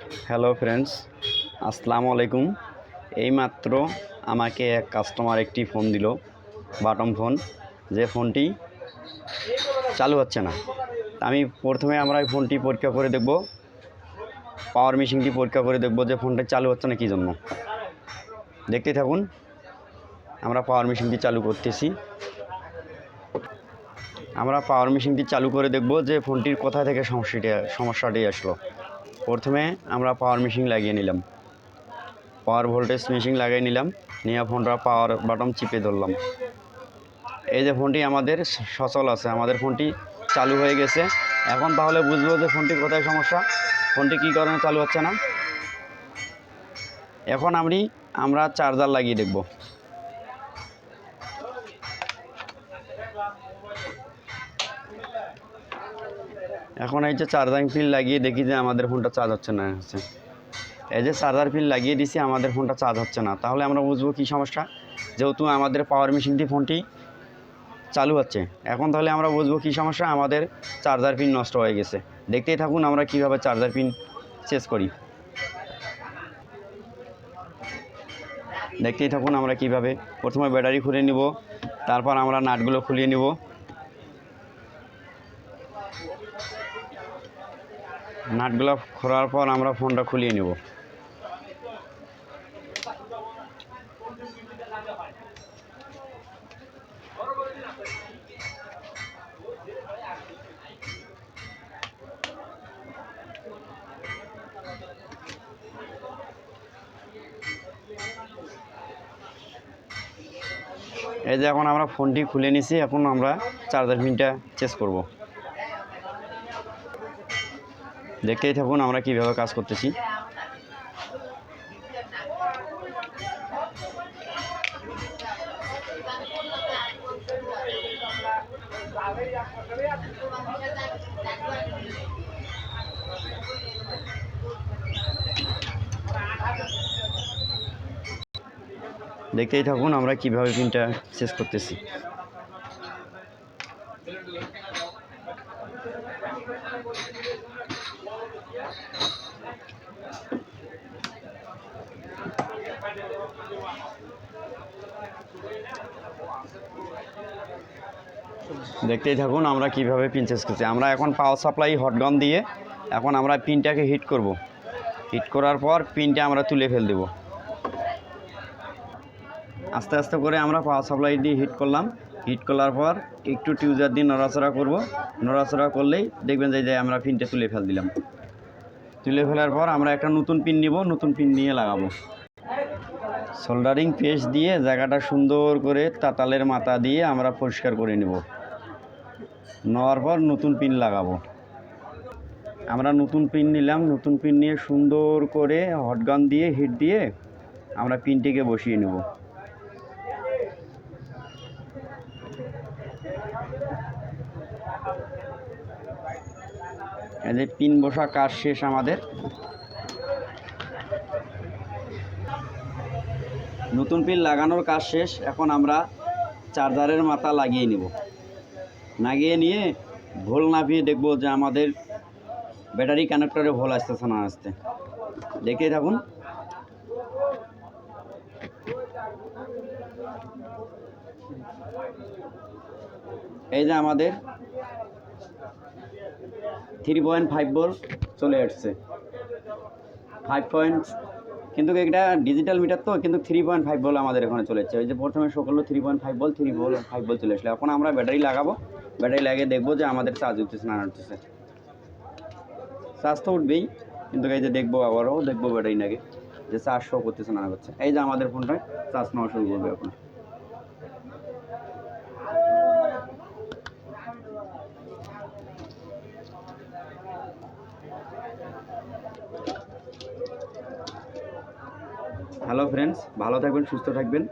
Hello friends, আসসালামু আলাইকুম। এইমাত্র আমাকে এক কাস্টমার একটি ফোন দিল, বাটন ফোন, যে ফোনটি চালু হচ্ছে না। আমি প্রথমে আমরা এই ফোনটি পরীক্ষা করে দেখব, পাওয়ার মেশিনটি পরীক্ষা করে দেখব যে ফোনটা চালু হচ্ছে না কী জন্য। দেখতে থাকুন, আমরা পাওয়ার মেশিনটি চালু করতেছি। আমরা পাওয়ার মেশিনটি চালু করে দেখব যে ফোনটির কোথা থেকে সমস্যাটি আসলো। প্রথমে আমরা পাওয়ার মেশিন লাগিয়ে নিলাম, পাওয়ার ভোল্টেজ মেশিন লাগিয়ে নিলাম, নিয়ে ফোনটা পাওয়ার বাটন চিপে ধরলাম। এই যে ফোনটি আমাদের সচল আছে, আমাদের ফোনটি চালু হয়ে গেছে। এখন তাহলে বুঝবো যে ফোনটি কোথায় সমস্যা, ফোনটি কী কারণে চালু হচ্ছে না। এখন আমরা চার্জার লাগিয়ে দেখব। এখন এই যে চার্জিং পিন লাগিয়ে দেখি যে আমাদের ফোনটা চার্জ হচ্ছে না। এই যে চার্জার পিন লাগিয়ে দিছি, আমাদের ফোনটা চার্জ হচ্ছে না। তাহলে আমরা বুঝবো কী সমস্যা, যেহেতু আমাদের পাওয়ার মেশিনটি ফোনটি চালু হচ্ছে। এখন তাহলে আমরা বুঝবো কী সমস্যা, আমাদের চার্জার পিন নষ্ট হয়ে গেছে। দেখতেই থাকুন আমরা কিভাবে চার্জার পিন চেঞ্জ করি। দেখতেই থাকুন আমরা কিভাবে প্রথমে ব্যাটারি খুলে নিব, তারপর আমরা নাটগুলো খুলিয়ে নিব। নাটগুলো খোলার পর আমরা ফোনটা খুলিয়ে নেব। এই যে এখন আমরা ফোনটি খুলে নিছি, এখন আমরা চার্জার পিনটা চেঞ্জ করব। দেখতেই থাকুন আমরা কিভাবে কাজ করতেছি। দেখতেই থাকুন আমরা কিভাবে পিনটা চেঞ্জ করতেছি। দেখতেই থাকুন আমরা কিভাবে পিন চেঞ্জ করছি। আমরা এখন পাওয়ার সাপ্লাই হটগান দিয়ে এখন আমরা পিনটাকে হিট করব। হিট করার পর পিনটা আমরা তুলে ফেল দেব। আস্তে আস্তে করে আমরা পাওয়ার সাপ্লাই দিয়ে হিট করলাম। হিট করার পর একটু টিউজার দিয়ে নড়াচড়া করব। নড়াচড়া করলেই দেখবেন যে আমরা পিনটা তুলে ফেল দিলাম। তুলে ফেলার পর আমরা একটা নতুন পিন নিব, নতুন পিন নিয়ে লাগাবো। সোল্ডারিং পেস্ট দিয়ে জায়গাটা সুন্দর করে তাতালের মাথা দিয়ে আমরা পরিষ্কার করে নেব। নেওয়ার পর নতুন পিন লাগাবো। আমরা নতুন পিন নিলাম, নতুন পিন নিয়ে সুন্দর করে হটগান দিয়ে হিট দিয়ে আমরা পিনটিকে বসিয়ে নেব। এই যে পিন বসা কাজ শেষ আমাদের। নতুন পিন লাগানোর কাজ শেষ। এখন আমরা চার্জারের মাথা লাগিয়ে নেব। লাগিয়ে নিয়ে ভোল নাপিয়ে দেখব যে আমাদের ব্যাটারি কানেক্টরে ভোল আসতেছে না আসতে। দেখে থাকুন। এই যে আমাদের 3.5 ভোল্ট চলে আসছে। 5 পয়েন্ট, কিন্তু এটা ডিজিটাল মিটার তো, কিন্তু 3.5 ভোল্ট আমাদের এখানে চলে যাচ্ছে। ওই যে প্রথমে শো করলো 3.5 ভোল্ট, 3.5 ভোল্ট চলে আসলো। এখন আমরা ব্যাটারি লাগাবো, ব্যাটারি লাগিয়ে দেখবো যে আমাদের চার্জ উঠতেছে না উঠতেছে। চার্জ তো উঠবেই, কিন্তু এই যে দেখবো, আবারও দেখবো ব্যাটারি লাগে যে চার্জ শো করতেছে না করছে। এই যে আমাদের ফোনটায় চার্জ নেওয়া শুরু করবে এখন। হ্যালো ফ্রেন্ডস, ভালো থাকবেন, সুস্থ থাকবেন।